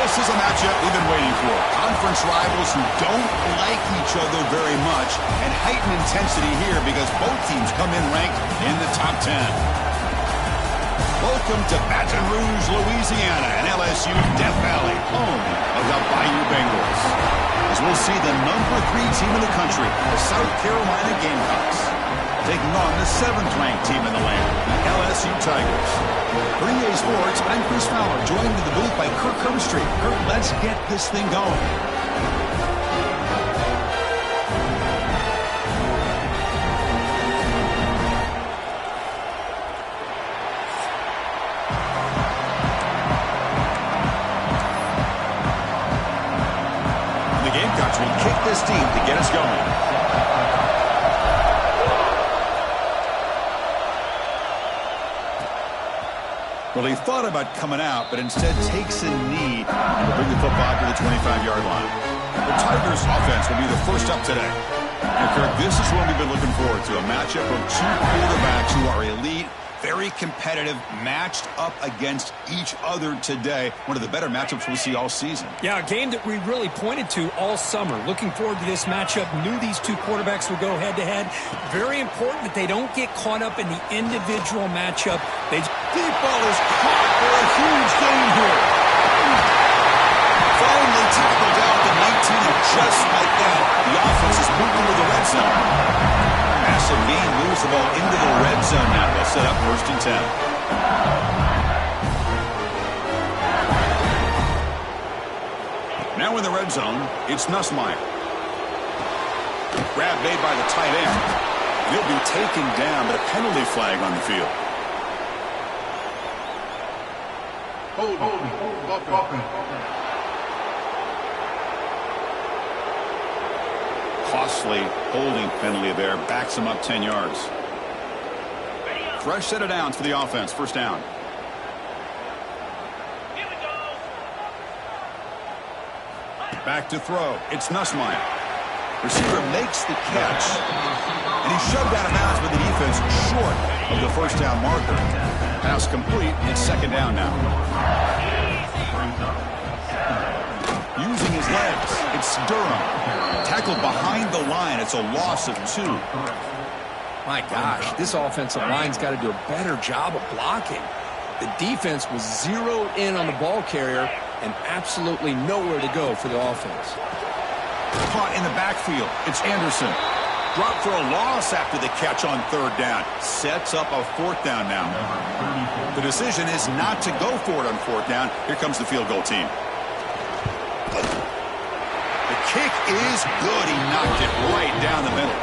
This is a matchup we've been waiting for. Conference rivals who don't like each other very much, and heightened intensity here because both teams come in ranked in the top 10. Welcome to Baton Rouge, Louisiana, and LSU Death Valley, home of the Bayou Bengals. As we'll see the number 3 team in the country, the South Carolina Gamecocks, taking on the 7th-ranked team in the land, the LSU Tigers. For EA Sports, I'm Chris Fowler, joined in the booth by Kirk Herbstreit. Kirk, let's get this thing going. The Gamecocks will kick this team to get us going. Well, he thought about coming out, but instead takes a knee and will bring the football to the 25-yard line. The Tigers' offense will be the first up today. And Kirk, this is what we've been looking forward to, a matchup of 2 quarterbacks who are elite, very competitive, matched up against each other today. One of the better matchups we'll see all season. Yeah, a game that we really pointed to all summer. Looking forward to this matchup. Knew these 2 quarterbacks would go head-to-head. Very important that they don't get caught up in the individual matchup. Deep ball is caught for a huge gain here. Finally tackled down to 19, and just like that, the offense is moving to the red zone. Massive gain, moves the ball into the red zone now. They'll set up 1st and 10. Now in the red zone, it's Nussmeier. Grab made by the tight end. He'll be taken down, but a penalty flag on the field. Costly holding penalty there. Backs him up 10 yards. Fresh set of downs for the offense. 1st down. Back to throw. It's Nussmeier. Receiver makes the catch. And he's shoved out of bounds by the defense short of the 1st down marker. Pass complete. It's 2nd down now. Using his legs. It's Durham. Tackled behind the line. It's a loss of 2. My gosh, this offensive line's got to do a better job of blocking. The defense was zeroed in on the ball carrier and absolutely nowhere to go for the offense. Caught in the backfield. It's Anderson. Dropped for a loss after the catch on 3rd down. Sets up a 4th down now. The decision is not to go for it on 4th down. Here comes the field goal team. The kick is good. He knocked it right down the middle.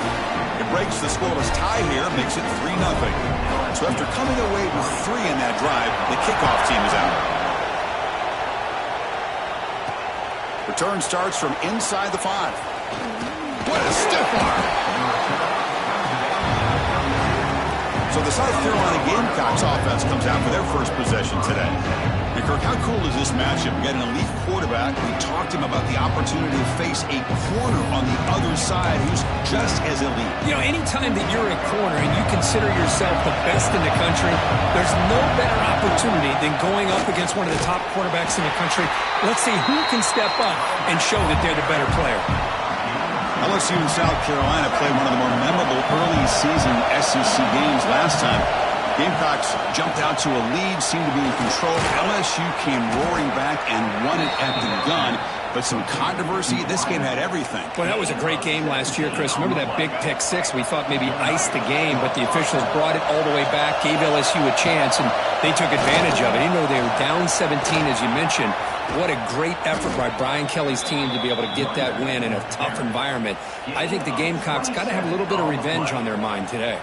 It breaks the scoreless tie here, makes it 3-0. So after coming away with 3 in that drive, the kickoff team is out. Return starts from inside the 5. What a stiff arm. So the South Carolina Gamecocks offense comes out for their first possession today. And Kirk, how cool is this matchup? We got an elite quarterback. We talked to him about the opportunity to face a corner on the other side who's just as elite. You know, anytime that you're a corner and you consider yourself the best in the country, there's no better opportunity than going up against one of the top quarterbacks in the country. Let's see who can step up and show that they're the better player. LSU and South Carolina played one of the more memorable early season SEC games last time. Gamecocks jumped out to a lead, seemed to be in control. LSU came roaring back and won it at the gun. But some controversy. This game had everything. Well, that was a great game last year, Chris. Remember that big pick 6? We thought maybe iced the game, but the officials brought it all the way back, gave LSU a chance, and they took advantage of it. Even though they were down 17, as you mentioned, what a great effort by Brian Kelly's team to be able to get that win in a tough environment. I think the Gamecocks got to have a little bit of revenge on their mind today.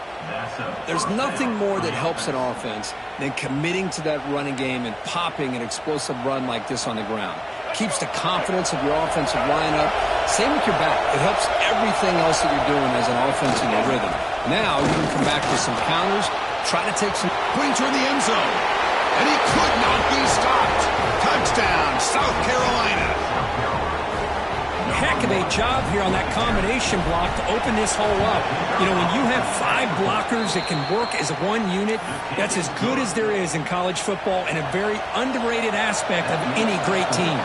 There's nothing more that helps an offense than committing to that running game and popping an explosive run like this on the ground. Keeps the confidence of your offensive lineup. Same with your back. It helps everything else that you're doing as an offense in your rhythm. Now you can come back with some counters, try to take some... Putting toward the end zone. And he could not be stopped. Touchdown, South Carolina. Heck of of a job here on that combination block to open this hole up. You know, when you have 5 blockers that can work as one unit, that's as good as there is in college football and a very underrated aspect of any great team.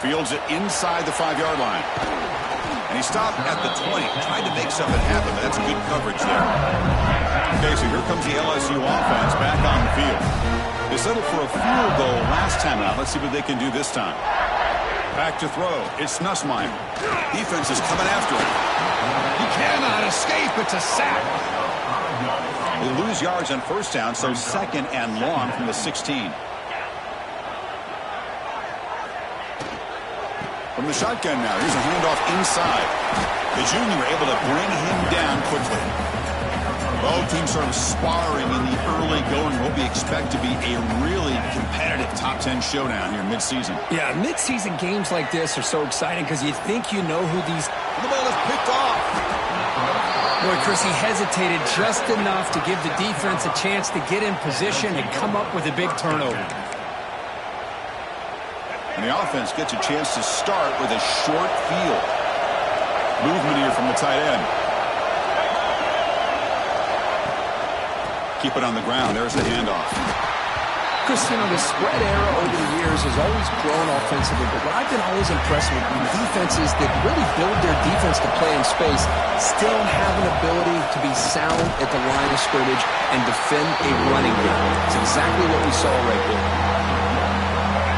Fields it inside the 5-yard line. And he stopped at the 20, tried to make something happen, but that's good coverage there. Okay, so here comes the LSU offense back on the field. They settled for a field goal last time out. Let's see what they can do this time. Back to throw. It's Nussmeier. Defense is coming after him. He cannot escape. It's a sack. They lose yards on first down, so second and long from the 16. From the shotgun now, here's a handoff inside. The junior able to bring him down quickly. Both teams sort of sparring in the early going. What we expect to be a really competitive top 10 showdown here in midseason. Yeah, midseason games like this are so exciting because you think you know who these... The ball is picked off. Boy, Chris, he hesitated just enough to give the defense a chance to get in position and come up with a big turnover. And the offense gets a chance to start with a short field. Movement here from the tight end. Keep it on the ground. There's the handoff. Chris, you know, the spread era over the years has always grown offensively, but what I've been always impressed with defenses that really build their defense to play in space still have an ability to be sound at the line of scrimmage and defend a running game. It's exactly what we saw right there.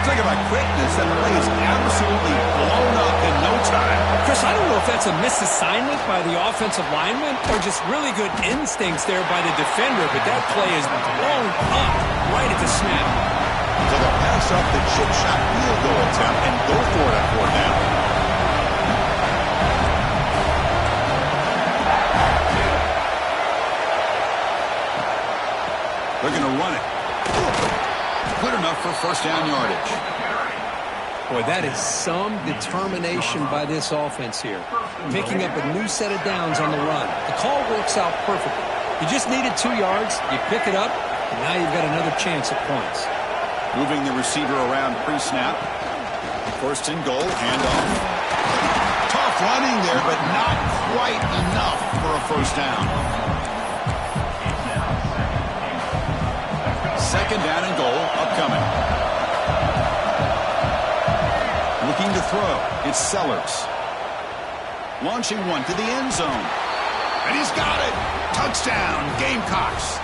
Talk about quickness, that play is absolutely blown up in no time. Chris, I don't know if that's a misassignment by the offensive lineman or just really good instincts there by the defender, but that play is blown up right at the snap. So they'll pass up the chip shot field goal attempt and go for it on 4th down. They're going to run it. Good enough for first down yardage. Boy, that is some determination by this offense here. Picking up a new set of downs on the run. The call works out perfectly. You just needed 2 yards, you pick it up, and now you've got another chance at points. Moving the receiver around pre-snap. First and goal, handoff. Tough running there, but not quite enough for a first down. Second down and goal, upcoming. Looking to throw, it's Sellers. Launching one to the end zone. And he's got it. Touchdown, Gamecocks.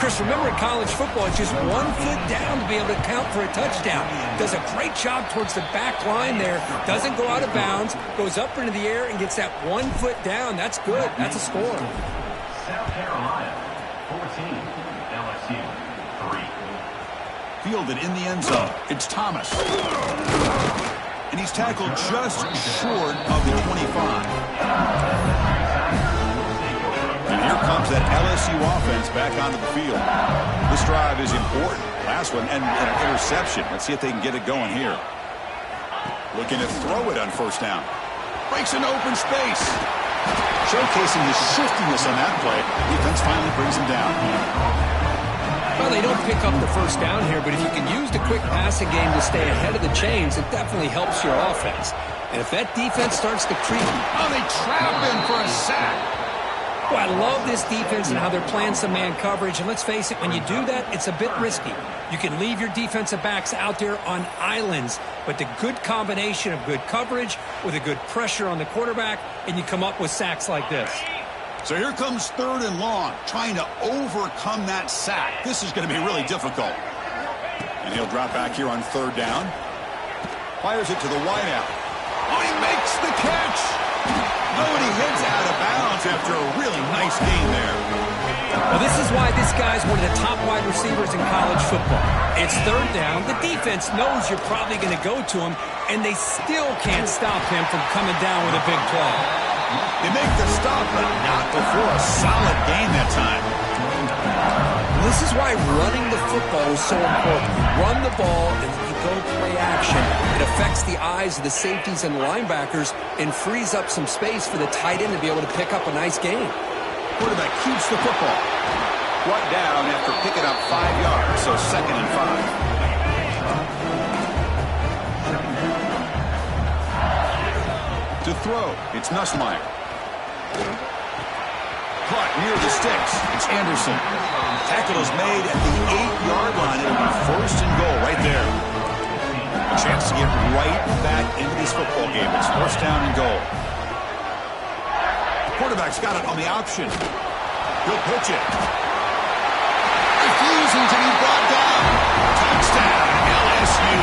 Chris, remember in college football, it's just 1 foot down to be able to count for a touchdown. Does a great job towards the back line there. Doesn't go out of bounds. Goes up into the air and gets that 1 foot down. That's good. That's a score. South Carolina, 14. LSU, 3. Fielded in the end zone. It's Thomas. And he's tackled just short of the 25. And here comes that LSU offense back onto the field. This drive is important. Last one, and an interception. Let's see if they can get it going here. Looking to throw it on first down. Breaks an open space. Showcasing his shiftiness on that play. Defense finally brings him down. Well, they don't pick up the first down here, but if you can use the quick passing game to stay ahead of the chains, it definitely helps your offense. And if that defense starts to creep... Oh, they trap him for a sack. Well, I love this defense and how they're playing some man coverage. And let's face it, when you do that, it's a bit risky. You can leave your defensive backs out there on islands, but the good combination of good coverage with a good pressure on the quarterback, and you come up with sacks like this. So here comes third and long, trying to overcome that sack. This is going to be really difficult. And he'll drop back here on third down. Fires it to the wideout. Oh, he makes the catch. Oh, and he heads out of bounds after a really nice game there. Well, this is why this guy's one of the top wide receivers in college football. It's third down. The defense knows you're probably going to go to him, and they still can't stop him from coming down with a big play. They make the stop, but not before a solid game that time. This is why running the football is so important. You run the ball, and then you go play action. It affects the eyes of the safeties and linebackers and frees up some space for the tight end to be able to pick up a nice game. Quarterback keeps the football. brought down after picking up 5 yards, so 2nd and 5. To throw, it's Nussmeier. Caught near the sticks. It's Anderson. Tackle is made at the 8-yard line. It'll be 1st and goal right there. A chance to get right back into this football game. It's 1st down and goal. Quarterback's got it on the option. He'll pitch it. Refusing to be brought down. Touchdown, LSU.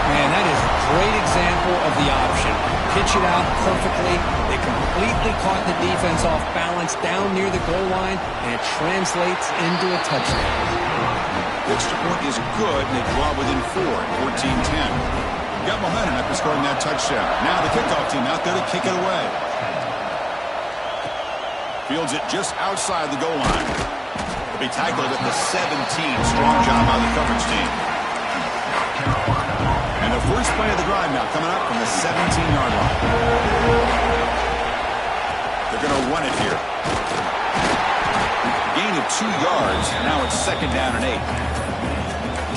Man, that is a great example of the option. Pitch it out perfectly. They completely caught the defense off balance down near the goal line, and it translates into a touchdown. The extra point is good, and they draw within 4 at 14-10. Got momentum after scoring that touchdown. Now the kickoff team out there to kick it away. Fields it just outside the goal line. They'll be tackled at the 17. Strong job by the coverage team. And the first play of the drive now coming up from the 17-yard line. They're going to run it here. Gain of 2 yards. Now it's 2nd down and 8.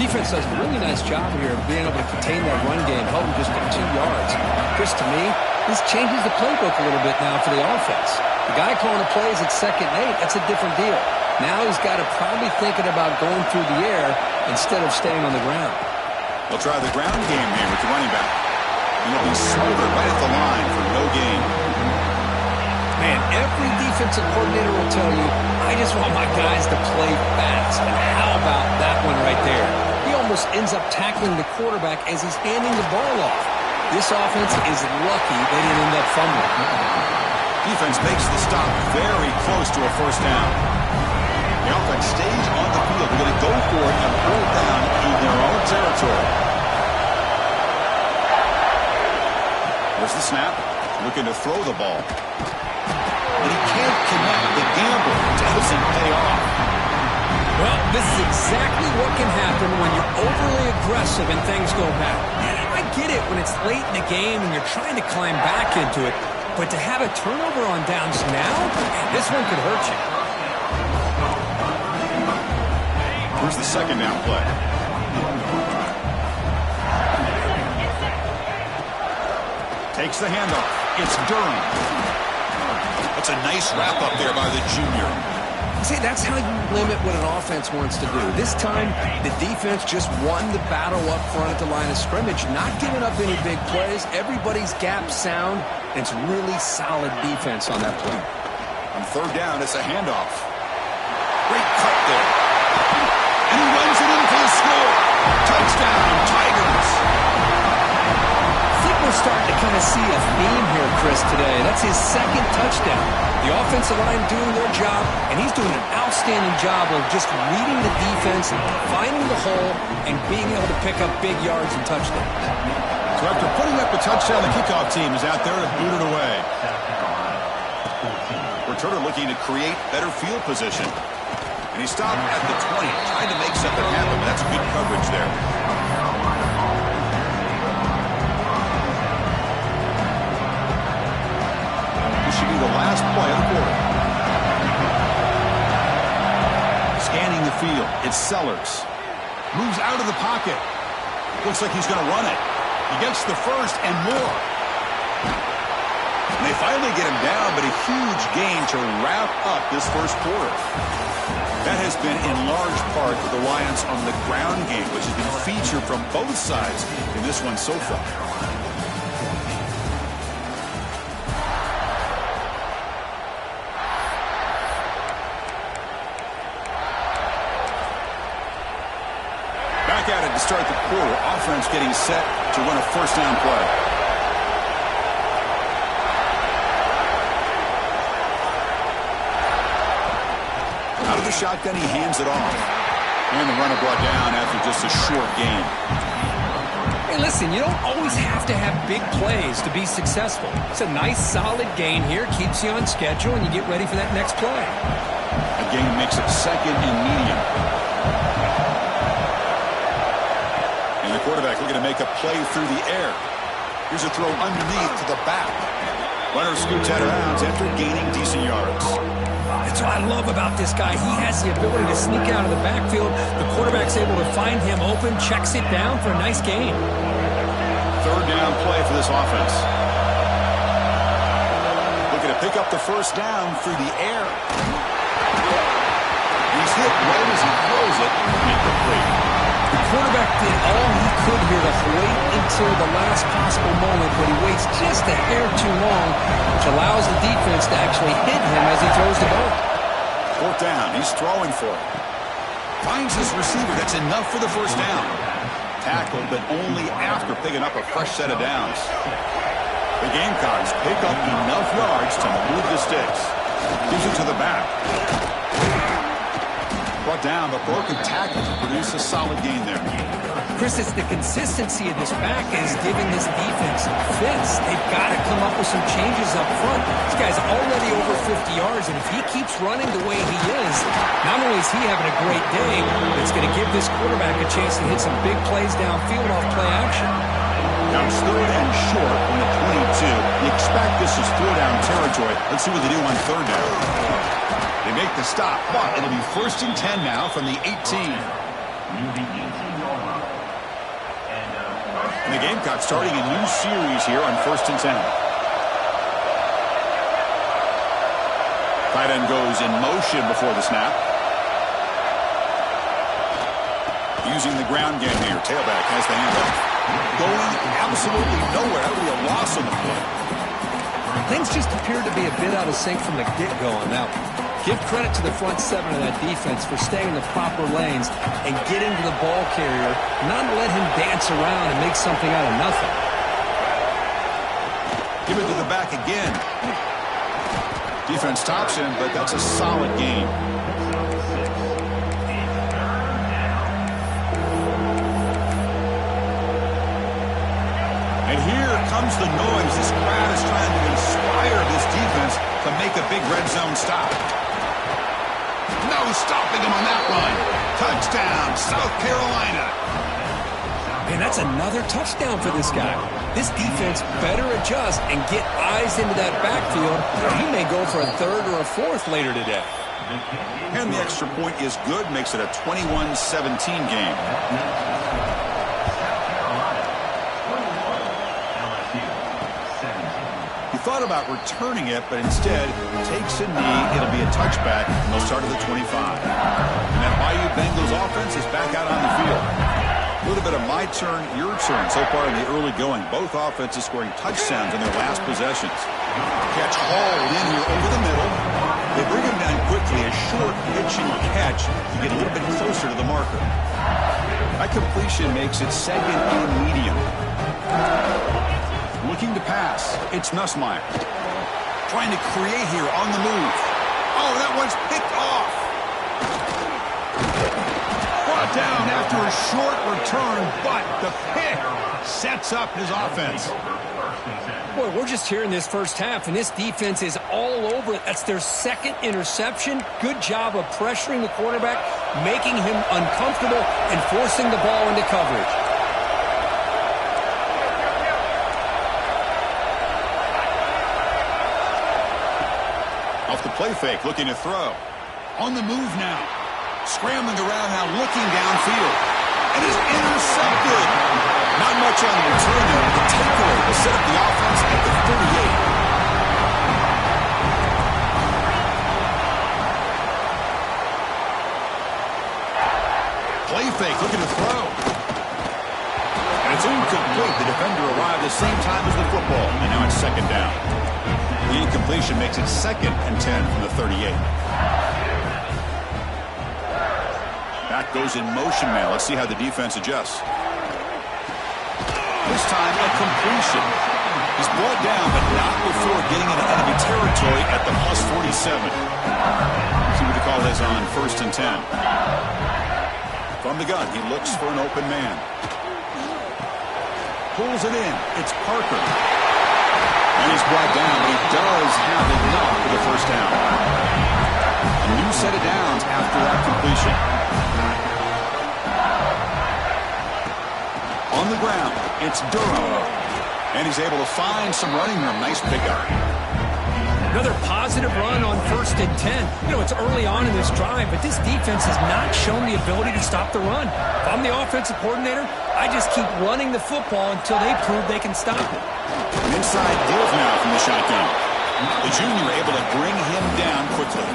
Defense does a really nice job here of being able to contain that run game, held them just at 2 yards. Chris, to me, this changes the playbook a little bit now for the offense. The guy calling the plays at 2nd and 8, that's a different deal. Now he's got to probably thinking about going through the air instead of staying on the ground. They'll try the ground game here with the running back. And he'll be smothered right at the line for no gain. Man, every defensive coordinator will tell you, I just want my guys to play fast. And how about that one right there? He almost ends up tackling the quarterback as he's handing the ball off. This offense is lucky they didn't end up fumbling. Defense makes the stop very close to a 1st down. The offense stays on the field. They're going to go for it and pull it down in their own territory. There's the snap. Looking to throw the ball. And he can't connect. The gamble doesn't pay off. Well, this is exactly what can happen when you're overly aggressive and things go bad. And I get it when it's late in the game and you're trying to climb back into it. But to have a turnover on downs now, this one could hurt you. Here's the 2nd down play. Takes the handoff. It's Durham. That's a nice wrap up there by the junior. See, that's how you limit what an offense wants to do. This time, the defense just won the battle up front at the line of scrimmage, not giving up any big plays. Everybody's gap sound. It's really solid defense on that play. On 3rd down, it's a handoff. Great cut there. And he runs it in for the score. Touchdown, Tigers. I think we're starting to kind of see a theme here, Chris, today. That's his 2nd touchdown. The offensive line doing their job, and he's doing an outstanding job of just reading the defense, finding the hole, and being able to pick up big yards and touchdowns. So after putting up a touchdown, the kickoff team is out there to boot it away. Returner looking to create better field position. And he stopped at the 20, trying to make something happen, but that's good coverage there. This should be the last play of the quarter. Scanning the field, it's Sellers. Moves out of the pocket. Looks like he's going to run it. He gets the 1st and more. And they finally get him down, but a huge gain to wrap up this 1st quarter. That has been in large part the reliance on the ground game, which has been featured from both sides in this one so far. Back at it to start the quarter. Offense getting set to run a 1st down play. Out of the shotgun, he hands it off. And the runner brought down after just a short gain. Hey, listen, you don't always have to have big plays to be successful. It's a nice, solid gain here. Keeps you on schedule, and you get ready for that next play. A gain makes it 2nd and medium. And the quarterback looking to make a play through the air. Here's a throw underneath to the back. Runner scoots out of bounds after gaining decent yards. That's what I love about this guy. He has the ability to sneak out of the backfield. The quarterback's able to find him open, checks it down for a nice gain. Third down play for this offense. Looking to pick up the first down through the air. He's hit right as he throws it. Incomplete. The quarterback did all he could here to wait until the last possible moment, but he waits just a hair too long, which allows the defense to actually hit him as he throws the ball. Fourth down. He's throwing for it. Finds his receiver. That's enough for the first down. Tackled, but only after picking up a fresh set of downs. The Gamecocks pick up enough yards to move the sticks. Gives it to the back. Brought down, but broken tackle to produce a solid gain there. Chris, it's the consistency of this back is giving this defense fits. They've got to come up with some changes up front. This guy's already over 50 yards, and if he keeps running the way he is, not only is he having a great day, it's going to give this quarterback a chance to hit some big plays downfield off play action. Now it's third and short from the 22. You expect this is throw-down territory. Let's see what they do on third down. They make the stop, but it'll be first and 10 now from the 18. And the Gamecocks starting a new series here on first and 10. Tight end goes in motion before the snap. Using the ground game here. Tailback has the handoff. Going absolutely nowhere. That'll be a loss on the play. Things just appeared to be a bit out of sync from the get-go on that one. Give credit to the front seven of that defense for staying in the proper lanes and getting to the ball carrier, not let him dance around and make something out of nothing. Give it to the back again. Defense stops him, but that's a solid game. And here comes the noise. This crowd is trying to inspire this defense to make a big red zone stop. No stopping him on that run. Touchdown, South Carolina. And that's another touchdown for this guy. This defense better adjust and get eyes into that backfield, or he may go for a third or a fourth later today. And the extra point is good, makes it a 21-17 game. Thought about returning it, but instead takes a knee. It'll be a touchback, and they'll start at the 25. And that Bayou Bengals offense is back out on the field. A little bit of my turn, your turn so far in the early going. Both offenses scoring touchdowns in their last possessions. Catch hauled in here over the middle. They bring him down quickly. A short pitch and catch to get a little bit closer to the marker. That completion makes it second and medium. Looking to pass. It's Nussmeier. Trying to create here on the move. Oh, that one's picked off. Brought down after a short return, but the pick sets up his offense. Boy, we're just here in this first half, and this defense is all over it. That's their second interception. Good job of pressuring the quarterback, making him uncomfortable, and forcing the ball into coverage. Off the play fake, looking to throw. On the move now. Scrambling around now, looking downfield. And is intercepted. Not much on the return there. The takeaway will set up the offense at the 38. Play fake, looking to throw. And it's incomplete. The defender arrived at the same time as the football. And now it's second down. The incompletion makes it second and 10 from the 38. Back goes in motion now. Let's see how the defense adjusts. This time a completion. He's brought down, but not before getting into enemy territory at the plus 47. See what the call is on first and 10. From the gun, he looks for an open man. Pulls it in. It's Parker. And he's brought down, but he does have enough for the first down. A new set of downs after that completion. On the ground, it's Durham. And he's able to find some running room. Nice pickup. Another positive run on 1st and 10. You know, it's early on in this drive, but this defense has not shown the ability to stop the run. If I'm the offensive coordinator, I just keep running the football until they prove they can stop it. Inside give now from the shotgun. The junior able to bring him down quickly.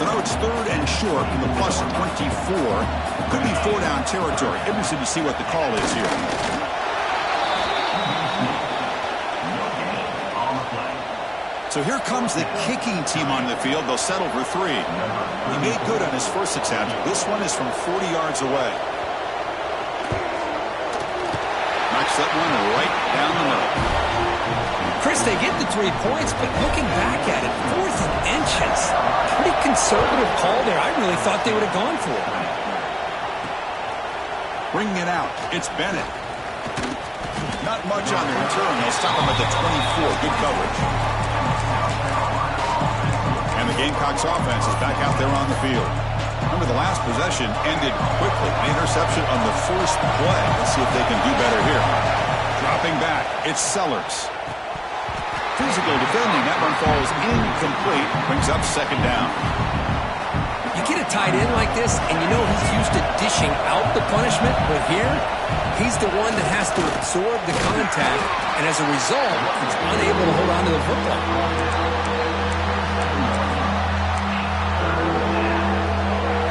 So now it's 3rd and short from the plus 24. Could be 4-down territory. Interested to see what the call is here. So here comes the kicking team on the field. They'll settle for 3. He made good on his first attempt. This one is from 40 yards away. Knocks that one right down the middle. Chris, they get the 3 points, but looking back at it, 4th and inches. Pretty conservative call there. I really thought they would have gone for it. Bringing it out. It's Bennett. Not much on the return. They'll stop him at the 24. Good coverage. And the Gamecocks offense is back out there on the field. Remember, the last possession ended quickly. An interception on the first play. Let's see if they can do better here. Dropping back. It's Sellers. Physical defending. That one falls incomplete. Brings up 2nd down. You get a tight end like this, and you know he's used to dishing out the punishment, but here, he's the one that has to absorb the contact, and as a result, he's unable to hold on to the football.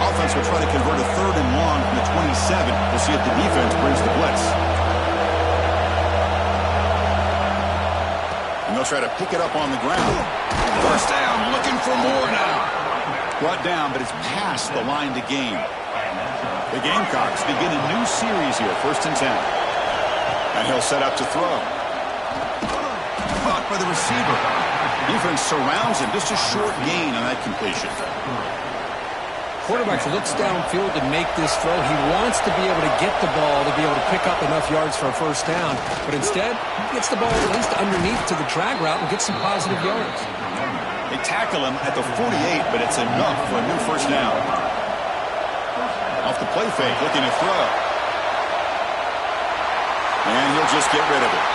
Offense will try to convert a 3rd and long from the 27. We'll see if the defense brings the blitz. And they'll try to pick it up on the ground. 1st down, looking for more now. Brought down, but it's past the line to gain. The Gamecocks begin a new series here, 1st and 10. And he'll set up to throw. Caught by the receiver. Defense surrounds him. Just a short gain on that completion. Quarterback looks downfield to make this throw. He wants to be able to get the ball to be able to pick up enough yards for a 1st down. But instead, he gets the ball at least underneath to the drag route and gets some positive yards. They tackle him at the 48, but it's enough for a new 1st down. Off the play fake, looking to throw. And he'll just get rid of it.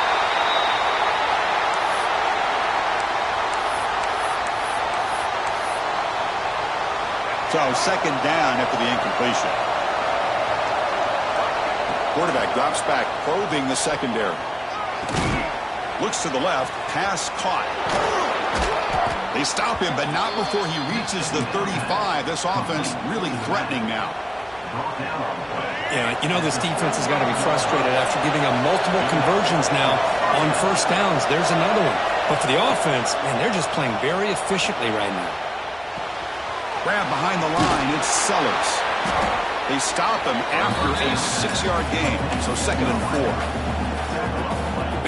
So 2nd down after the incompletion. Quarterback drops back, probing the secondary. Looks to the left, pass caught. They stop him, but not before he reaches the 35. This offense really threatening now. Yeah, you know this defense has got to be frustrated after giving them multiple conversions now on 1st downs. There's another one. But for the offense, man, they're just playing very efficiently right now. Grab behind the line, it's Sellers. They stop him after a 6-yard gain, so 2nd and 4.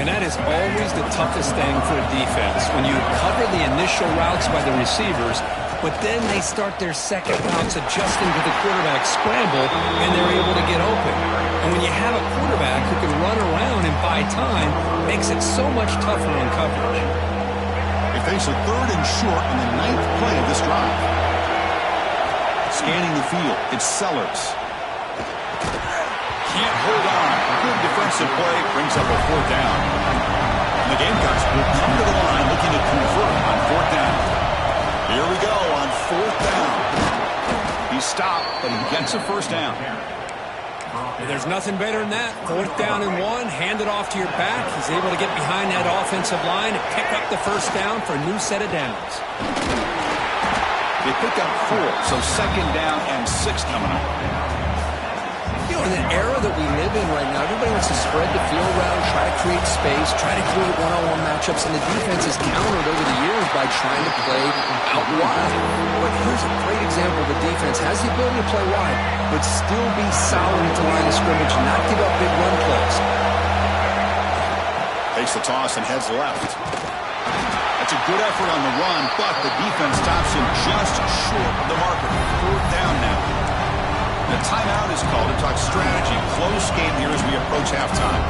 And that is always the toughest thing for a defense, when you cover the initial routes by the receivers, but then they start their second routes adjusting to the quarterback scramble, and they're able to get open. And when you have a quarterback who can run around and buy time, it makes it so much tougher on coverage. They face a 3rd and short in the 9th play of this drive. Scanning the field, it's Sellers. Can't hold on. Good defensive play brings up a 4th down. And the Gamecocks will come to the line looking to convert on 4th down. Here we go on 4th down. He stopped, but he gets a 1st down. There's nothing better than that. 4th down and 1, hand it off to your back. He's able to get behind that offensive line and pick up the 1st down for a new set of downs. They pick up 4, so 2nd down and 6 coming up. You know, in an era that we live in right now, everybody wants to spread the field around, try to create space, try to create one-on-one matchups, and the defense has countered over the years by trying to play out wide. But here's a great example. The defense has the ability to play wide, but still be solid at the line of scrimmage and not give up big run plays. Takes the toss and heads left. That's a good effort on the run, but the defense stops him just short of the marker. 4th down now. The timeout is called to talk strategy. Close game here as we approach halftime.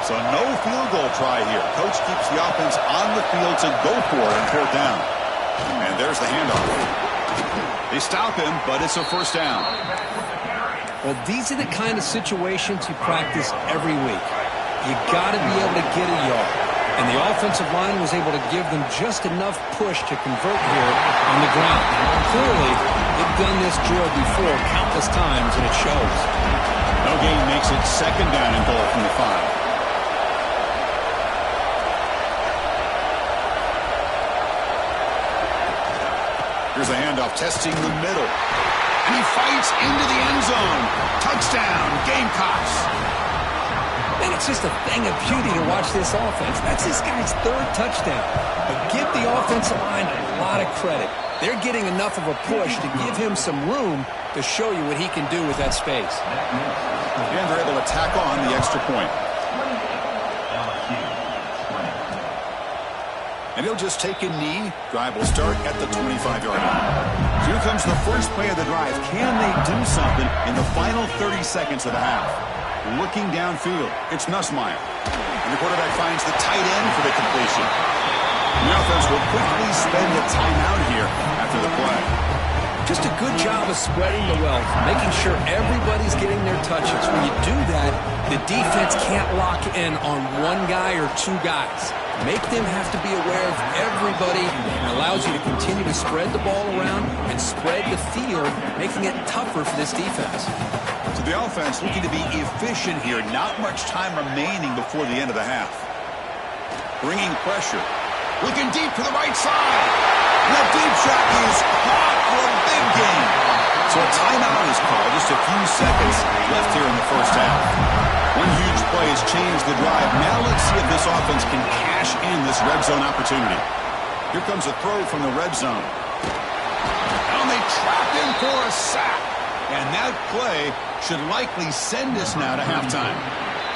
So no field goal try here. Coach keeps the offense on the field to go for it on 4th down. And there's the handoff. They stop him, but it's a 1st down. Well, these are the kind of situations you practice every week. You got to be able to get a yard. and the offensive line was able to give them just enough push to convert here on the ground. Clearly, they've done this drill before countless times, and it shows. No gain makes it second down and goal from the 5. Here's a handoff, testing the middle. And he fights into the end zone. Touchdown, Gamecocks. Man, it's just a thing of beauty to watch this offense. That's this guy's 3rd touchdown. But give the offensive line a lot of credit. They're getting enough of a push to give him some room to show you what he can do with that space. And they're able to tack on the extra point. And he'll just take a knee. Drive will start at the 25-yard line. Here comes the first play of the drive. Can they do something in the final 30 seconds of the half? Looking downfield, it's Nussmeier. And the quarterback finds the tight end for the completion. The offense will quickly spend a timeout here after the play. Just a good job of spreading the wealth, making sure everybody's getting their touches. When you do that, the defense can't lock in on one guy or 2 guys. Make them have to be aware of everybody, and allows you to continue to spread the ball around and spread the field, making it tougher for this defense. So the offense looking to be efficient here. Not much time remaining before the end of the half. Bringing pressure. Looking deep to the right side. And that deep shot is caught for a big gain. So a timeout is called. Just a few seconds left here in the first half. One huge play has changed the drive. Now let's see if this offense can cash in this red zone opportunity. Here comes a throw from the red zone. And they trap him for a sack. And that play should likely send us now to halftime.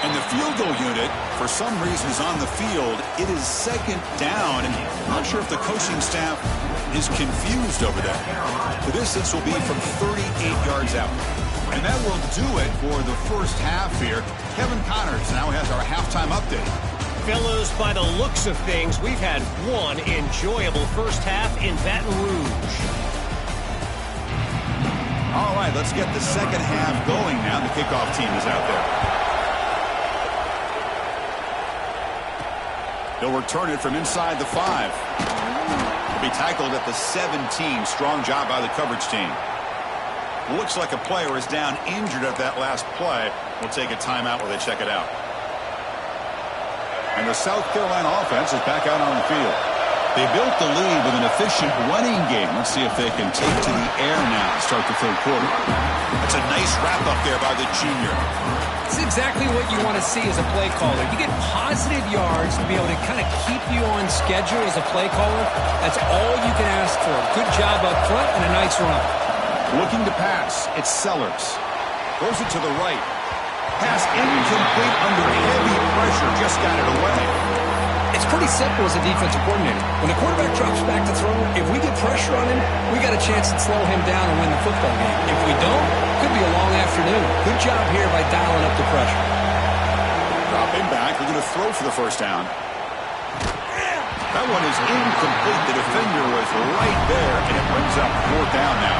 And the field goal unit, for some reason, is on the field. It is second down, and I'm not sure if the coaching staff is confused over that. The distance will be from 38 yards out. And that will do it for the first half here. Kevin Connors now has our halftime update. Fellows, by the looks of things, we've had one enjoyable first half in Baton Rouge. All right, let's get the second half going now. The kickoff team is out there. They'll return it from inside the 5. He'll be tackled at the 17. Strong job by the coverage team. Looks like a player is down injured at that last play. We'll take a timeout while they check it out. And the South Carolina offense is back out on the field. They built the lead with an efficient running game. Let's see if they can take to the air now to start the 3rd quarter. That's a nice wrap-up there by the junior. It's exactly what you want to see as a play caller. You get positive yards to be able to kind of keep you on schedule as a play caller. That's all you can ask for. Good job up front and a nice run. Looking to pass. It's Sellers. Throws it to the right. Pass incomplete under heavy pressure. Just got it away. It's pretty simple as a defensive coordinator. When the quarterback drops back to throw, if we get pressure on him, we got a chance to slow him down and win the football game. If we don't, it could be a long afternoon. Good job here by dialing up the pressure. Dropping back. We're going to throw for the first down. That one is incomplete. The defender was right there, and it brings up 4th down now.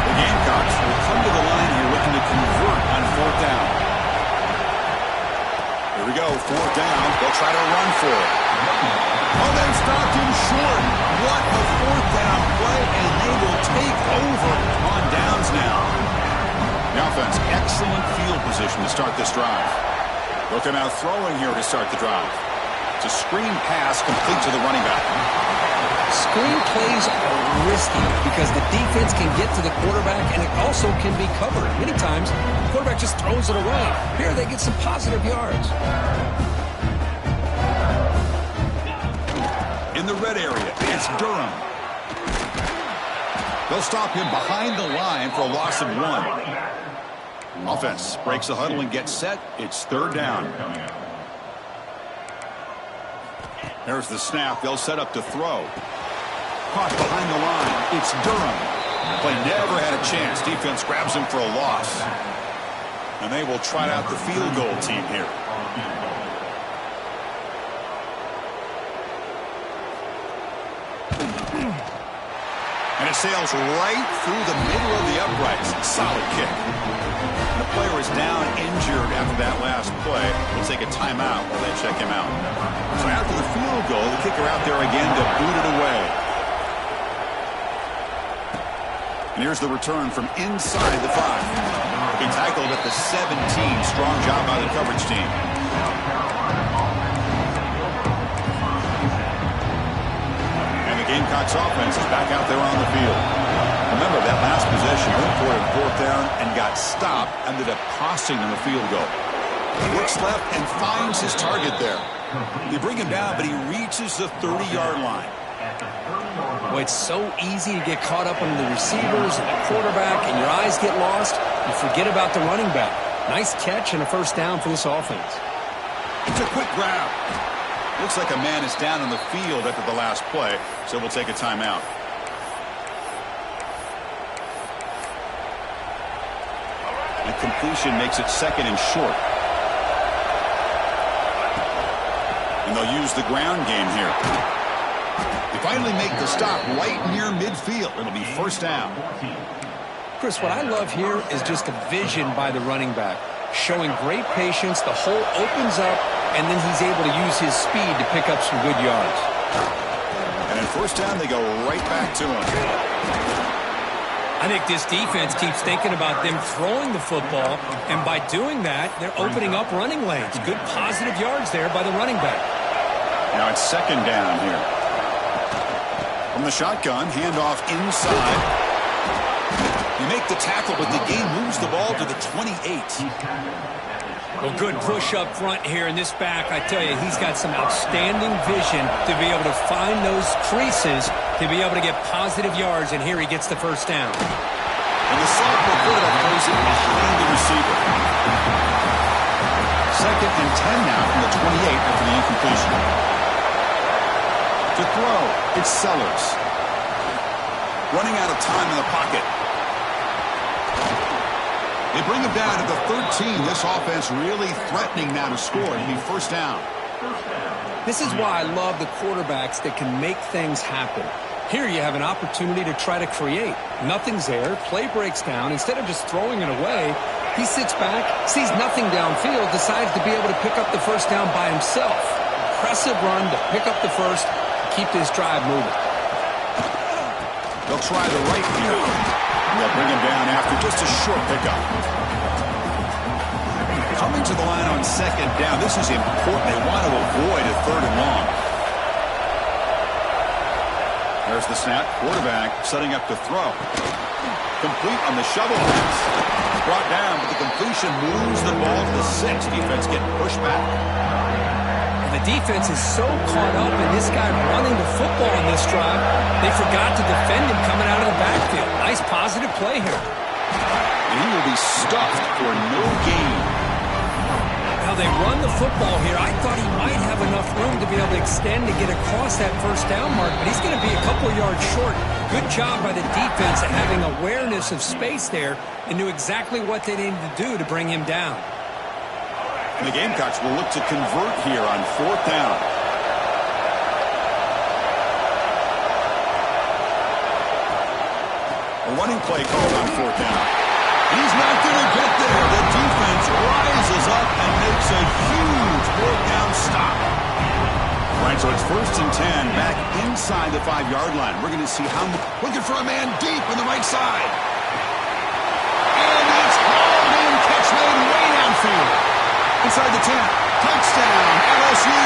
The Gamecocks will come to the line here looking to convert on 4th down. Here we go, 4th down. They'll try to run for it. Oh, they stopped him short. What a 4th down play, and they will take over on downs now. The offense, excellent field position to start this drive. They'll come out throwing here to start the drive. It's a screen pass complete to the running back. Screen plays are risky because the defense can get to the quarterback, and it also can be covered. Many times, the quarterback just throws it away. Here, they get some positive yards. In the red area, it's Durham. They'll stop him behind the line for a loss of 1. Offense breaks the huddle and gets set. It's 3rd down. There's the snap. They'll set up to throw. Caught behind the line. It's Durham. Play never had a chance. Defense grabs him for a loss. And they will try out the field goal team here. And it sails right through the middle of the uprights. Solid kick. The player is down injured after that last play. We'll take a timeout while they check him out. So after the field goal, the kicker out there again to boot it away. And here's the return from inside the 5. He tackled at the 17. Strong job by the coverage team. And the Gamecocks offense is back out there on the field. Remember, that last possession went for it 4th down and got stopped, ended up costing them a field goal. He looks left and finds his target there. They bring him down, but he reaches the 30-yard line. Well, it's so easy to get caught up on the receivers and the quarterback, and your eyes get lost. You forget about the running back. Nice catch and a first down for this offense. It's a quick grab. Looks like a man is down on the field after the last play, so we'll take a timeout. And completion makes it 2nd and short. And they'll use the ground game here. They finally make the stop right near midfield. It'll be 1st down. Chris, what I love here is just the vision by the running back. Showing great patience, the hole opens up, and then he's able to use his speed to pick up some good yards. And in 1st down, they go right back to him. I think this defense keeps thinking about them throwing the football, and by doing that, they're opening up running lanes. Good positive yards there by the running back. Now it's 2nd down here. From the shotgun, handoff inside. You make the tackle, but the game moves the ball to the 28. Well, good push up front here in this back. I tell you, he's got some outstanding vision to be able to find those creases, to be able to get positive yards, and here he gets the 1st down. And the sophomore quarterback throws it behind the receiver. 2nd and 10 now from the 28 after the incompletion. To throw, it's Sellers. Running out of time in the pocket. They bring him down to the 13. This offense really threatening now to score. It'll be 1st down. This is why I love the quarterbacks that can make things happen. Here you have an opportunity to try to create. Nothing's there. Play breaks down. Instead of just throwing it away, he sits back, sees nothing downfield, decides to be able to pick up the 1st down by himself. Impressive run to pick up the 1st, keep this drive moving. They'll try the right here. And they'll bring him down after just a short pickup. Coming to the line on 2nd down. This is important. They want to avoid a 3rd and long. There's the snap. Quarterback setting up to throw. Complete on the shovel pass. Brought down, but the completion moves the ball to the 6. Defense getting pushed back. The defense is so caught up in this guy running the football in this drive, they forgot to defend him coming out of the backfield. Nice positive play here. And he will be stuffed for no gain. Now they run the football here. I thought he might have enough room to be able to extend to get across that 1st down mark, but he's going to be a couple of yards short. Good job by the defense at having awareness of space there and knew exactly what they needed to do to bring him down. And the Gamecocks will look to convert here on 4th down. A running play called on 4th down. He's not going to get there. The defense rises up and makes a huge 4th down stop. All right, so it's 1st and 10 back inside the 5-yard line. We're going to see how looking for a man deep on the right side. And it's hauled in, catch made way downfield. Inside the 10. Touchdown, LSU.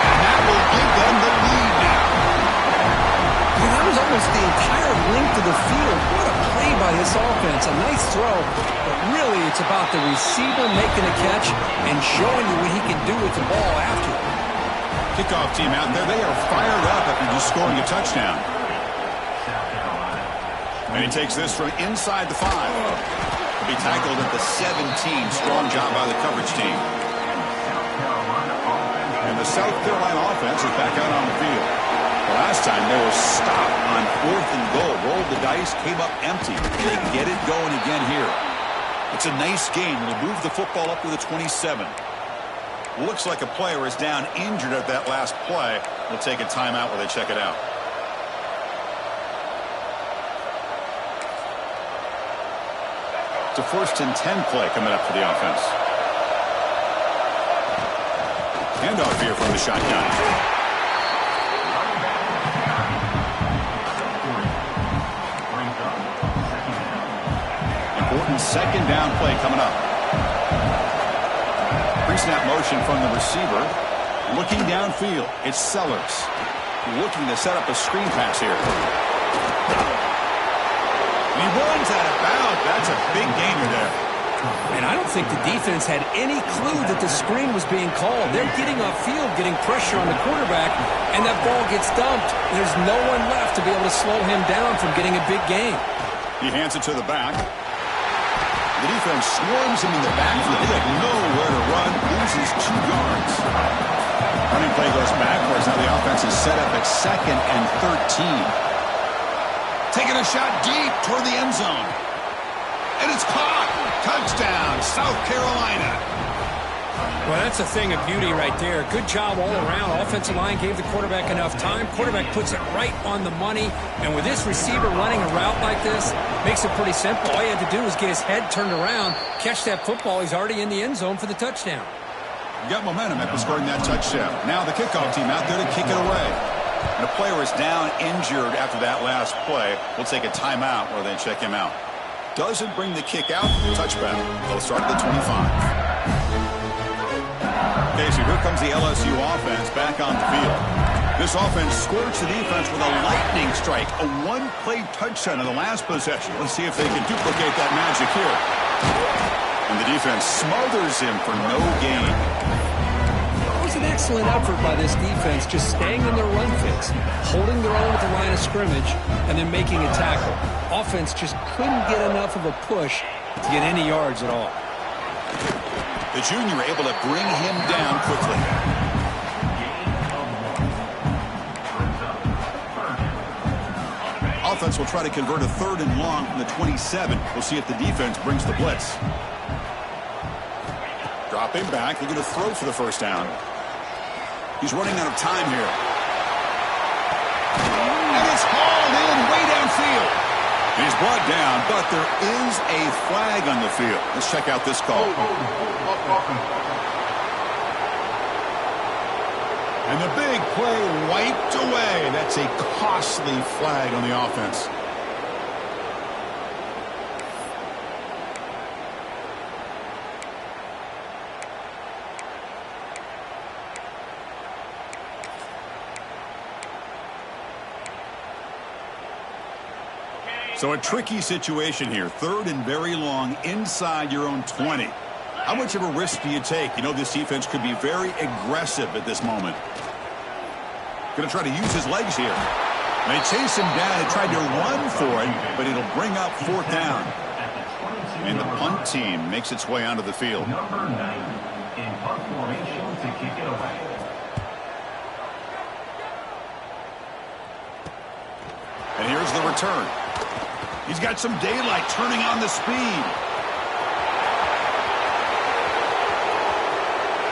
And that will give them the lead now. Yeah, that was almost the entire length of the field. What a play by this offense. A nice throw, but really it's about the receiver making a catch and showing you what he can do with the ball after. Kickoff team out there. They are fired up after just scoring a touchdown. And he takes this from inside the 5. He tackled at the 17. Strong job by the coverage team. And the South Carolina offense is back out on the field. The last time they were stopped on 4th and goal. Rolled the dice, came up empty. They get it going again here. It's a nice game. They'll move the football up to the 27. Looks like a player is down injured at that last play. We'll take a timeout while they check it out. It's a 1st-and-10 play coming up for the offense. Handoff here from the shotgun. Important 2nd down play coming up. Pre-snap motion from the receiver. Looking downfield, it's Sellers. Looking to set up a screen pass here. And he runs out of bounds. That's a big gainer there. And I don't think the defense had any clue that the screen was being called. They're getting off field, getting pressure on the quarterback, and that ball gets dumped. There's no one left to be able to slow him down from getting a big gain. He hands it to the back. The defense swarms him in the backfield. He had nowhere to run, loses 2 yards. Running play goes backwards. Now the offense is set up at 2nd and 13. Taking a shot deep toward the end zone. And it's caught. Touchdown, South Carolina. Well, that's a thing of beauty right there. Good job all around. Offensive line gave the quarterback enough time. Quarterback puts it right on the money. And with this receiver running a route like this, makes it pretty simple. All you had to do was get his head turned around, catch that football. He's already in the end zone for the touchdown. You got momentum after scoring that touchdown. Now the kickoff team out there to kick it away. And a player is down injured after that last play. We'll take a timeout or then check him out. Doesn't bring the kick out. Touchback. They'll start at the 25. Okay, so here comes the LSU offense back on the field. This offense scorched the defense with a lightning strike. A 1-play touchdown in the last possession. Let's see if they can duplicate that magic here. And the defense smothers him for no gain. It was an excellent effort by this defense, just staying in their run fits, holding their own at the line of scrimmage, and then making a tackle. Offense just couldn't get enough of a push to get any yards at all. The junior able to bring him down quickly. Offense will try to convert a 3rd and long from the 27. We'll see if the defense brings the blitz. Dropping back, looking to throw for the 1st down. He's running out of time here. And it's hauled in way downfield. He's brought down, but there is a flag on the field. Let's check out this call. And the big play wiped away. That's a costly flag on the offense. So a tricky situation here. 3rd and very long inside your own 20. How much of a risk do you take? You know this defense could be very aggressive at this moment. Going to try to use his legs here. And they chase him down and tried to run for it, but it'll bring up 4th down. And the punt team makes its way onto the field. Number 9 in punt formation to kick it away. And here's the return. He's got some daylight turning on the speed.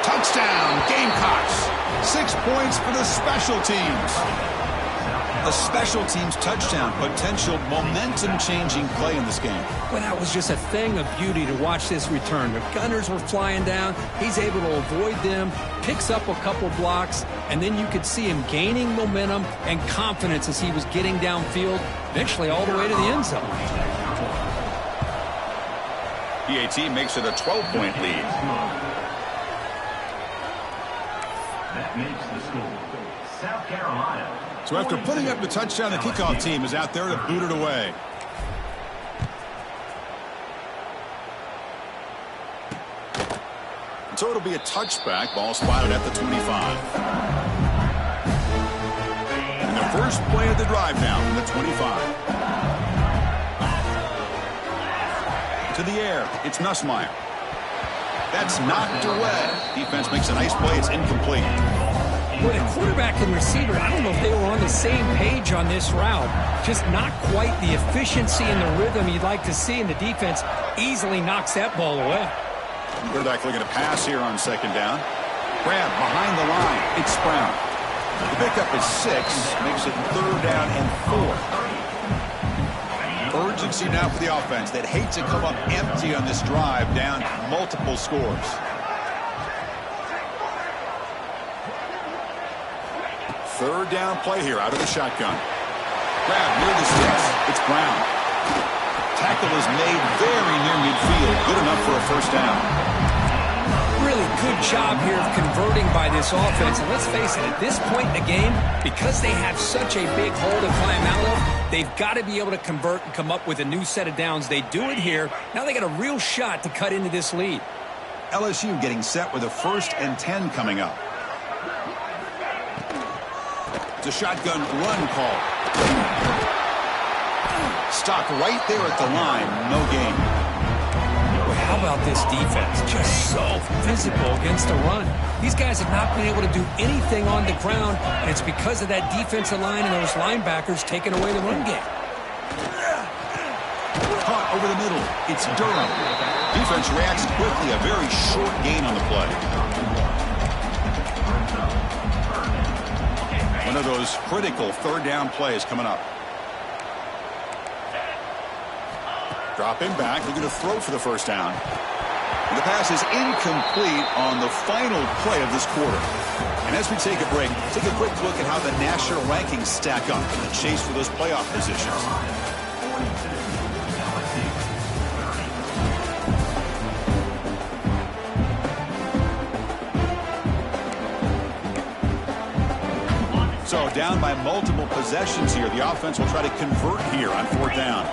Touchdown, Gamecocks. 6 points for the special teams. A special teams touchdown, potential momentum-changing play in this game. Well, that was just a thing of beauty to watch this return. The gunners were flying down. He's able to avoid them, picks up a couple blocks, and then you could see him gaining momentum and confidence as he was getting downfield, eventually all the way to the end zone. PAT makes it a 12-point lead. That makes the score South Carolina. So after putting up the touchdown, the kickoff team is out there to boot it away. So it'll be a touchback. Ball spotted at the 25. And the first play of the drive now from the 25. To the air. It's Nussmeier. That's knocked away. Defense makes a nice play. It's incomplete. Well, the quarterback and receiver, I don't know if they were on the same page on this route. Just not quite the efficiency and the rhythm you'd like to see, and the defense easily knocks that ball away. Quarterback looking to pass here on 2nd down. Grab behind the line. It's Brown. The pickup is 6. Makes it 3rd down and 4. 3rd urgency now for the offense. They'd hate to come up empty on this drive, down multiple scores. Third down play here out of the shotgun. Grab near the sticks. It's Brown. Tackle is made very near midfield. Good enough for a first down. Really good job here of converting by this offense. And let's face it, at this point in the game, because they have such a big hole to climb out of, they've got to be able to convert and come up with a new set of downs. They do it here. Now they got a real shot to cut into this lead. LSU getting set with a 1st and 10 coming up. It's a shotgun run call. Stopped right there at the line. No gain. Well, how about this defense? Just so physical against the run. These guys have not been able to do anything on the ground, and it's because of that defensive line and those linebackers taking away the run game. Caught over the middle. It's Durham. Defense reacts quickly. A very short gain on the play. One of those critical 3rd down plays coming up. Dropping back, looking to throw for the first down. And the pass is incomplete on the final play of this quarter. And as we take a break, take a quick look at how the national rankings stack up in the chase for those playoff positions. So down by multiple possessions here. The offense will try to convert here on 4th down.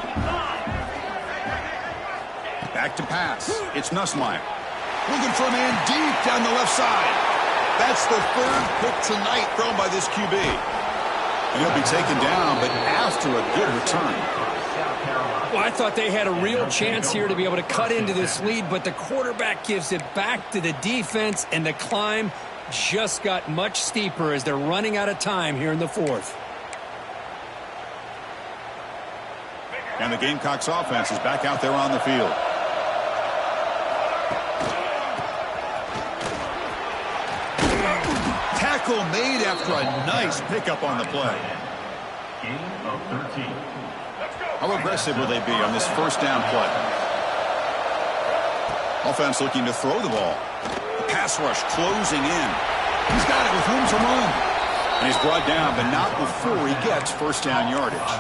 Back to pass. It's Nussmeier. Looking for a man deep down the left side. That's the 3rd pick tonight thrown by this QB. And he'll be taken down, but after a good return. Well, I thought they had a real chance here to be able to cut into this lead, but the quarterback gives it back to the defense, and the climb just got much steeper as they're running out of time here in the 4th. And the Gamecocks offense is back out there on the field. Tackle made after a nice pickup on the play. Gain of 13. How aggressive will they be on this 1st down play? Offense looking to throw the ball. The pass rush closing in. He's got it with room to run. And he's brought down, but not before he gets 1st down yardage.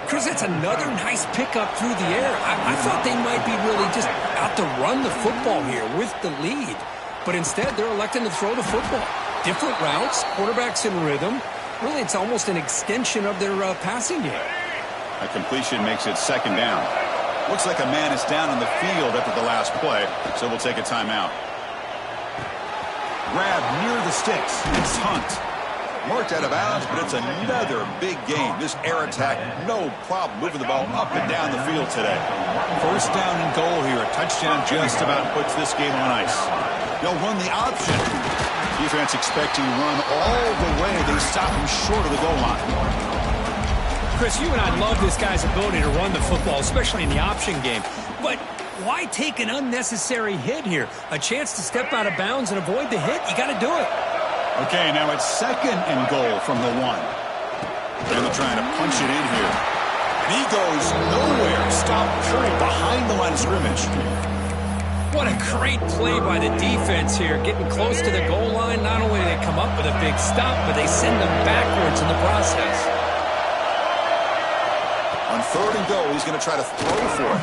Chris, that's another nice pickup through the air. I thought they might be really just out to run the football here with the lead. But instead, they're electing to throw the football. Different routes, quarterbacks in rhythm. Really, it's almost an extension of their passing game. A completion makes it 2nd down. Looks like a man is down on the field after the last play, so we'll take a timeout. Grab near the sticks. It's Hunt. Marked out of bounds, but it's another big game. This air attack, no problem moving the ball up and down the field today. 1st down and goal here. A touchdown just about puts this game on ice. They'll run the option. Defense expecting to run all the way. They stop him short of the goal line. Chris, you and I love this guy's ability to run the football, especially in the option game. But why take an unnecessary hit here? A chance to step out of bounds and avoid the hit? You got to do it. Okay, now it's 2nd and goal from the 1. And they're trying to punch it in here. And he goes nowhere. Stop Curry behind the line of scrimmage. What a great play by the defense here. Getting close to the goal line, not only do they come up with a big stop, but they send them backwards in the process. On 3rd and goal, he's going to try to throw for it.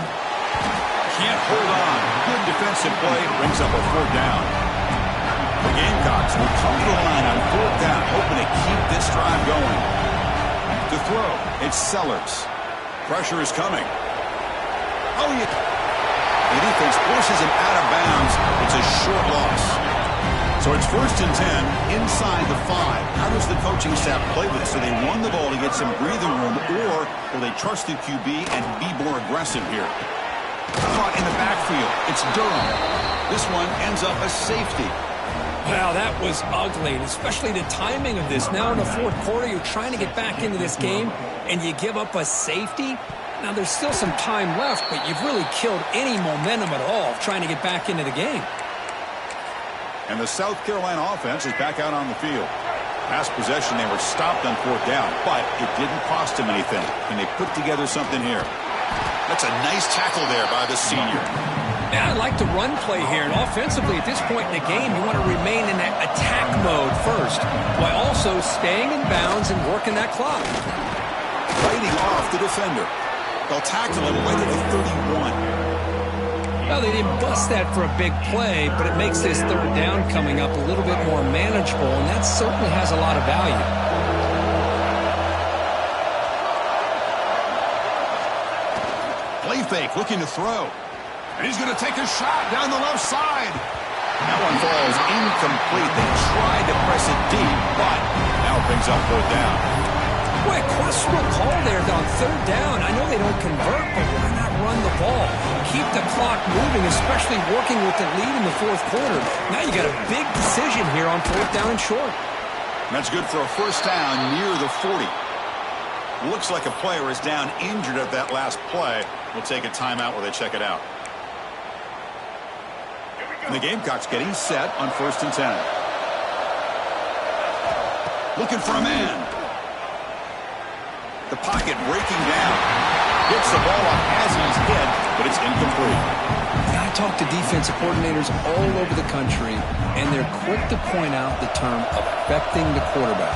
Can't hold on. Good defensive play. Brings up a 4th down. The Gamecocks will come to the line on 4th down, hoping to keep this drive going. To throw, it's Sellers. Pressure is coming. Oh, yeah. The defense forces him out of bounds. It's a short loss. So it's 1st and 10 inside the 5. How does the coaching staff play this? Do they run the ball to get some breathing room, or will they trust the QB and be more aggressive here? Caught in the backfield. It's Durham. This one ends up a safety. Wow, that was ugly, and especially the timing of this. Now in the 4th quarter, you're trying to get back into this game, and you give up a safety. Now, there's still some time left, but you've really killed any momentum at all of trying to get back into the game. And the South Carolina offense is back out on the field. Last possession, they were stopped on 4th down, but it didn't cost them anything, and they put together something here. That's a nice tackle there by the senior. Yeah, I like the run play here, and offensively at this point in the game, you want to remain in that attack mode first, while also staying in bounds and working that clock. Fighting off the defender. They'll tackle him right at the 31. Well, they didn't bust that for a big play, but it makes this 3rd down coming up a little bit more manageable, and that certainly has a lot of value. Play fake, looking to throw. And he's going to take a shot down the left side. That one falls incomplete. They tried to press it deep, but now it brings up 4th down. Boy, questionable call there on 3rd down. I know they don't convert, but why not run the ball? Keep the clock moving, especially working with the lead in the 4th quarter. Now you got a big decision here on 4th down and short. That's good for a 1st down near the 40. Looks like a player is down injured at that last play. We'll take a timeout while they check it out. And the Gamecocks getting set on 1st and 10. Looking for a man. The pocket breaking down. Gets the ball up as he's hit, but it's incomplete. Yeah, I talk to defensive coordinators all over the country, and they're quick to point out the term affecting the quarterback.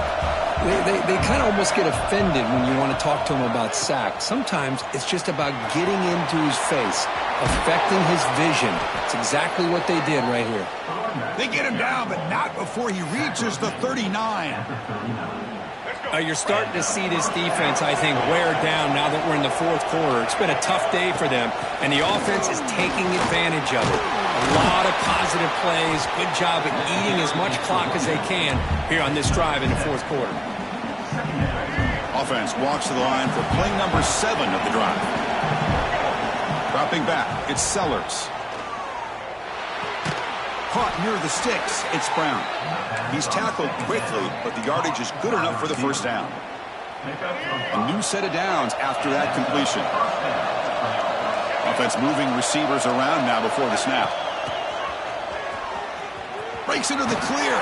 They kind of almost get offended when you want to talk to them about sacks. Sometimes it's just about getting into his face, affecting his vision. It's exactly what they did right here. They get him down, but not before he reaches the 39. You're starting to see this defense, I think, wear down now that we're in the 4th quarter. It's been a tough day for them, and the offense is taking advantage of it. A lot of positive plays. Good job at eating as much clock as they can here on this drive in the 4th quarter. Offense walks to the line for play number 7 of the drive. Dropping back, it's Sellers. Caught near the sticks, it's Brown. He's tackled quickly, but the yardage is good enough for the 1st down. A new set of downs after that completion. Offense moving receivers around now before the snap. Breaks into the clear.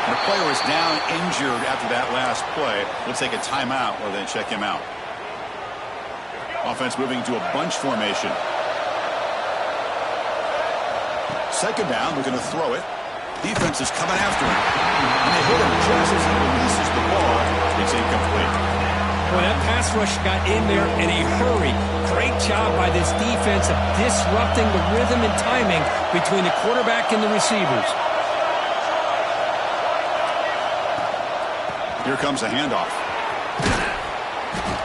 The player is down injured after that last play. We'll take a timeout while they check him out. Offense moving to a bunch formation. 2nd down, we're going to throw it. Defense is coming after him. And they hit him just as he releases the ball. It's incomplete. Well, that pass rush got in there in a hurry. Great job by this defense of disrupting the rhythm and timing between the quarterback and the receivers. Here comes a handoff.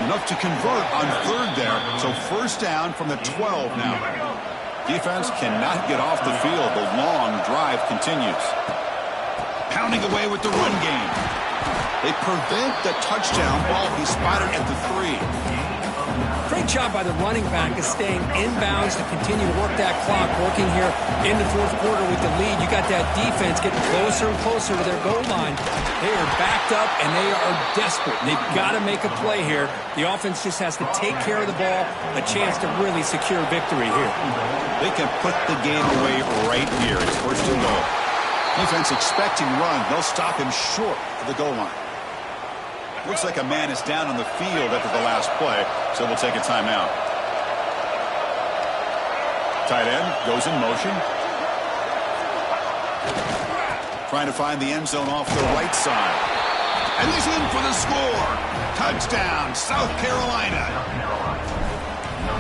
Enough to convert on 3rd there. So 1st down from the 12 now. Defense cannot get off the field. The long drive continues. Pounding away with the run game. They prevent the touchdown ball. He's spotted at the 3. Great job by the running back of staying inbounds to continue to work that clock, working here in the 4th quarter with the lead. You got that defense getting closer and closer to their goal line. They are backed up, and they are desperate. They've got to make a play here. The offense just has to take care of the ball, a chance to really secure victory here. They can put the game away right here. It's 1st and goal. Defense expecting run. They'll stop him short of the goal line. Looks like a man is down on the field after the last play, so we'll take a timeout. Tight end goes in motion. Trying to find the end zone off the right side. And he's in for the score. Touchdown, South Carolina.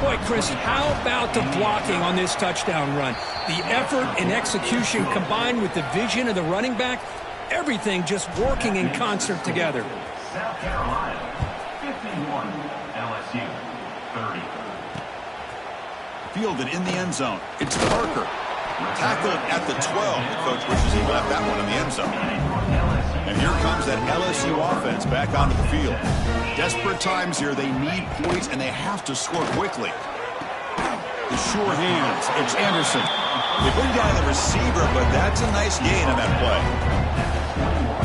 Boy, Chris, how about the blocking on this touchdown run? The effort and execution combined with the vision of the running back, everything just working in concert together. South Carolina, 51. LSU, 30. Fielded in the end zone. It's Parker. Tackled at the 12. The coach wishes he left that one in the end zone. And here comes that LSU offense back onto the field. Desperate times here. They need points, and they have to score quickly. The sure hands. It's Anderson. They bring down the receiver, but that's a nice gain on that play.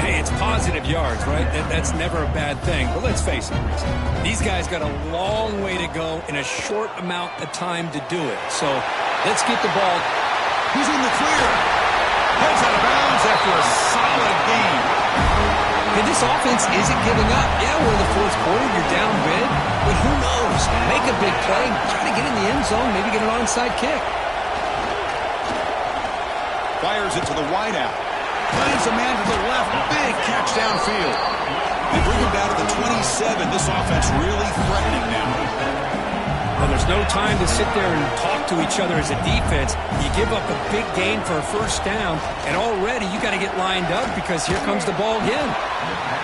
Hey, it's positive yards, right? That's never a bad thing. But let's face it, these guys got a long way to go in a short amount of time to do it. So let's get the ball. He's in the clear. Heads out of bounds after a solid game. And this offense isn't giving up. Yeah, we're in the fourth quarter. You're down big. But who knows? Make a big play. Try to get in the end zone. Maybe get an onside kick. Fires it to the wideout. Finds a man to the left. Big catch downfield. They bring him down to the 27. This offense really threatening now. Well, there's no time to sit there and talk to each other as a defense. You give up a big gain for a first down, and already you got to get lined up because here comes the ball again.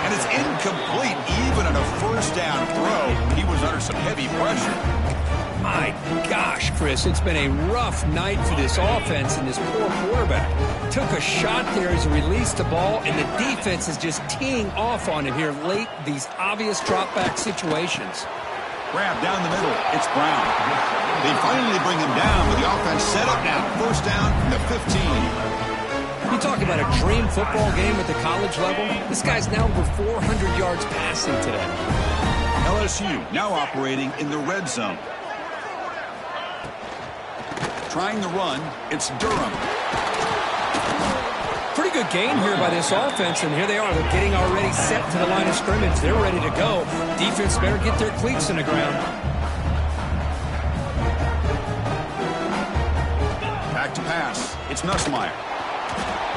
And it's incomplete. Even on a first down throw, he was under some heavy pressure. My gosh, Chris, it's been a rough night for this offense and this poor quarterback. Took a shot there as he released the ball, and the defense is just teeing off on it here late, these obvious drop-back situations. Grab down the middle. It's Brown. They finally bring him down with the offense set up now. First down from the 15. You talk about a dream football game at the college level. This guy's now over 400 yards passing today. LSU now operating in the red zone. Trying the run, it's Durham. Pretty good game here by this offense, and here they are. They're getting already set to the line of scrimmage. They're ready to go. Defense better get their cleats in the ground. Back to pass. It's Nussmeier.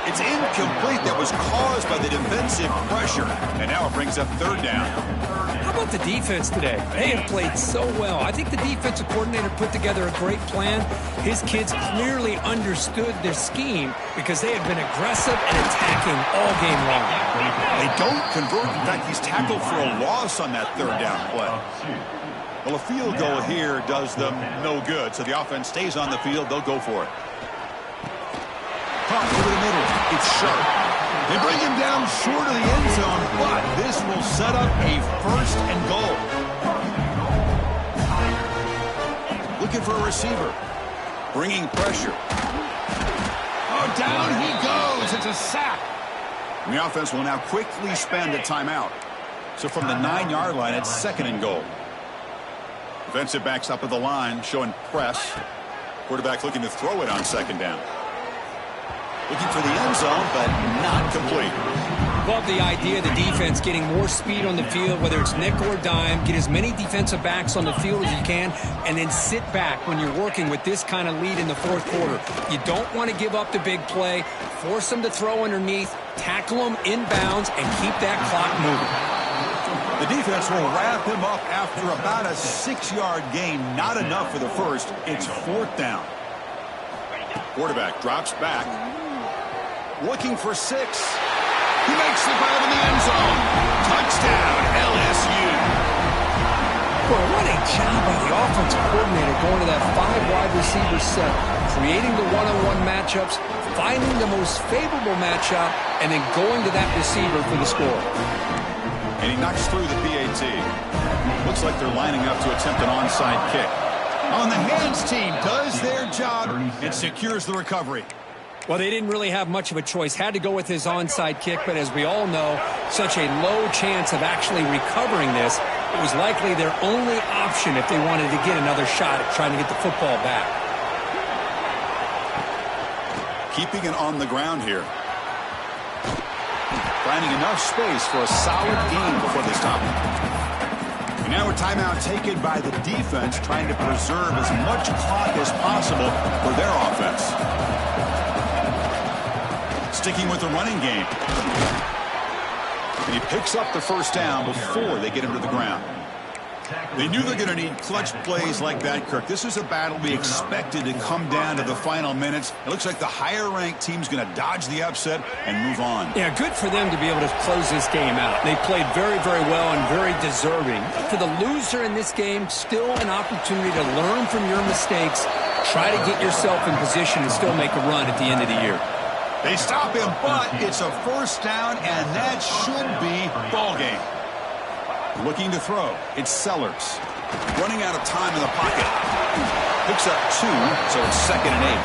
It's incomplete. That was caused by the defensive pressure, and now it brings up third down. How about the defense today? They have played so well. I think the defensive coordinator put together a great plan. His kids clearly understood their scheme because they have been aggressive and attacking all game long. They don't convert. In fact, he's tackled for a loss on that third down play. Well, a field goal here does them no good, so the offense stays on the field. They'll go for it. Pump over the middle. It's Sharp. They bring him down short of the end zone, but this will set up a first and goal. Looking for a receiver. Bringing pressure. Oh, down he goes. It's a sack. And the offense will now quickly spend a timeout. So from the 9-yard line, it's second and goal. Defensive backs up at the line, showing press. Quarterback looking to throw it on second down. Looking for the end zone, but not complete. Love the idea of the defense getting more speed on the field, whether it's nickel or dime. Get as many defensive backs on the field as you can, and then sit back when you're working with this kind of lead in the fourth quarter. You don't want to give up the big play. Force them to throw underneath, tackle them inbounds, and keep that clock moving. The defense will wrap him up after about a 6-yard gain. Not enough for the first. It's fourth down. Quarterback drops back. Looking for 6. He makes the grab in the end zone. Touchdown, LSU. Boy, what a job by the offensive coordinator going to that 5-wide receiver set, creating the one-on-one matchups, finding the most favorable matchup, and then going to that receiver for the score. And he knocks through the PAT. Looks like they're lining up to attempt an onside kick. On the hands team does their job and secures the recovery. Well, they didn't really have much of a choice. Had to go with his onside kick, but as we all know, such a low chance of actually recovering this. It was likely their only option if they wanted to get another shot at trying to get the football back. Keeping it on the ground here. Finding enough space for a solid gain before they stop him. And now a timeout taken by the defense, trying to preserve as much clock as possible for their offense. Sticking with the running game. And he picks up the first down before they get him to the ground. They knew they're going to need clutch plays like that, Kirk. This is a battle we expected to come down to the final minutes. It looks like the higher-ranked team's going to dodge the upset and move on. Yeah, good for them to be able to close this game out. They played very, very well and very deserving. For the loser in this game, still an opportunity to learn from your mistakes. Try to get yourself in position to still make a run at the end of the year. They stop him, but it's a first down, and that should be ball game. Looking to throw. It's Sellers. Running out of time in the pocket. Picks up 2, so it's second and 8.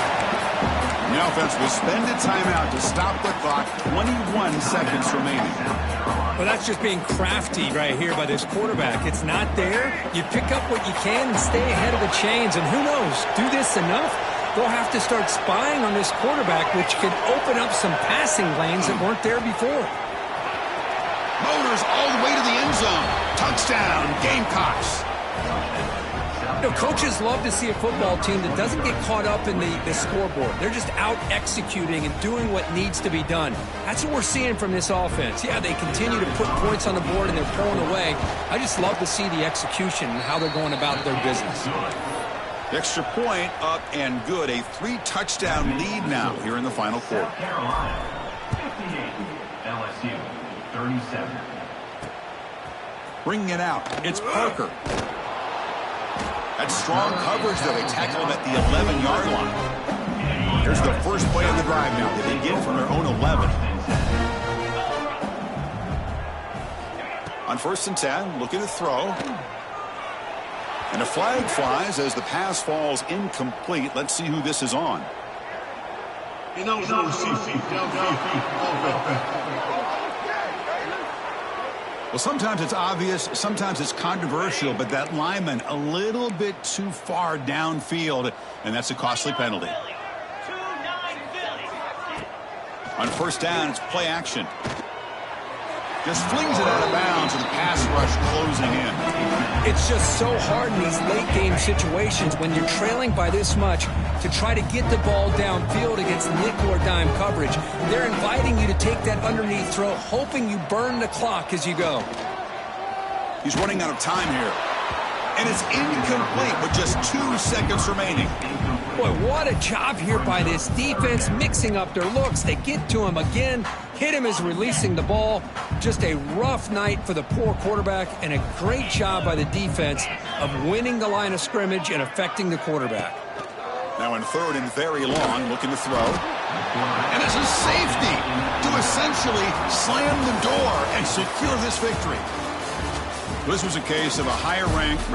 And the offense will spend a timeout to stop the clock. 21 seconds remaining. Well, that's just being crafty right here by this quarterback. It's not there. You pick up what you can and stay ahead of the chains. And who knows, do this enough, they'll have to start spying on this quarterback, which could open up some passing lanes that weren't there before. hammers all the way to the end zone. Touchdown, Gamecocks. Coaches love to see a football team that doesn't get caught up in the scoreboard. They're just out executing and doing what needs to be done. That's what we're seeing from this offense. Yeah, they continue to put points on the board and they're pulling away. I just love to see the execution and how they're going about their business. Extra point up and good. A 3-touchdown lead now here in the final quarter. South Carolina, 58. LSU, 37. Bringing it out. It's Parker. That's strong coverage, though. They tackle him at the 11-yard line. Here's the first play of the drive now. They begin from their own 11. On 1st and 10, looking to throw. And a flag flies as the pass falls incomplete. Let's see who this is on. Well, sometimes it's obvious, sometimes it's controversial, but that lineman a little bit too far downfield, and that's a costly penalty. On 1st down, it's play action. Just flings it out of bounds, and the pass rush closing in. It's just so hard in these late-game situations when you're trailing by this much to try to get the ball downfield against nickel or dime coverage. They're inviting you to take that underneath throw, hoping you burn the clock as you go. He's running out of time here. And it's incomplete with just 2 seconds remaining. Boy, what a job here by this defense, mixing up their looks. They get to him again, hit him as releasing the ball. Just a rough night for the poor quarterback, and a great job by the defense of winning the line of scrimmage and affecting the quarterback. Now in 3rd and very long, looking to throw. And it's a safety to essentially slam the door and secure this victory. This was a case of a higher-ranked